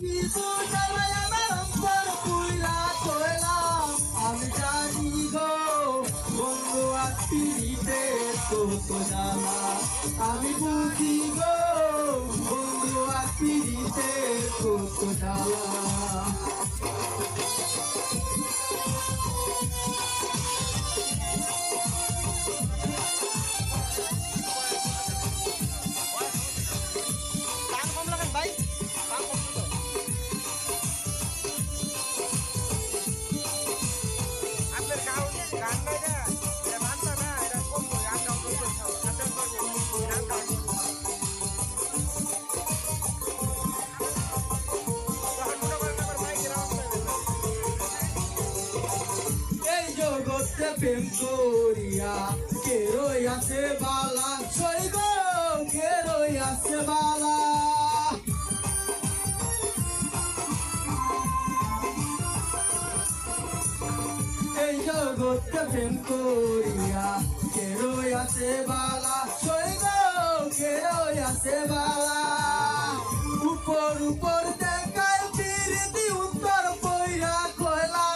কিছু জ্বালায় আমার অন্তর পুইরা কইলাম আমি জানি গো বন্ধু আর পিড়িতে কত জ্বালা আমি বুঝি গো বন্ধু আর পিড়িতে কত জ্বালা জগতে প্রেম করিয়া কে রইয়াছে বালা সই গো কে রইয়াছে বালা এই জগতে প্রেম করিয়া কে রইয়াছে বালা সই গো কে রইয়াছে বালা উপর উপর দেখায় পিরিতি উত্তর পইরা কইলা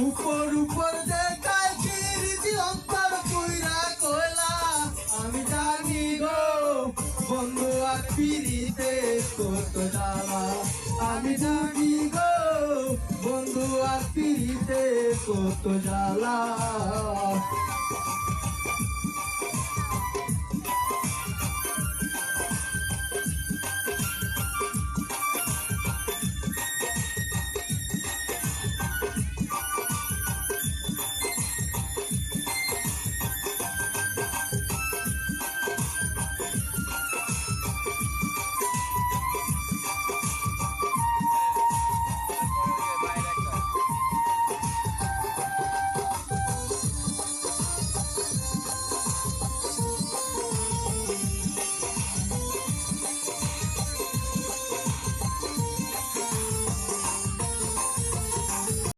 উপর উপর দেখায় পিরিতি অন্তর পুইরা কইলা আমি জানি গো বন্ধু আর পিরিতে কত জ্বালা আমি জানি গো বন্ধু আর পিরিতে কত জ্বালা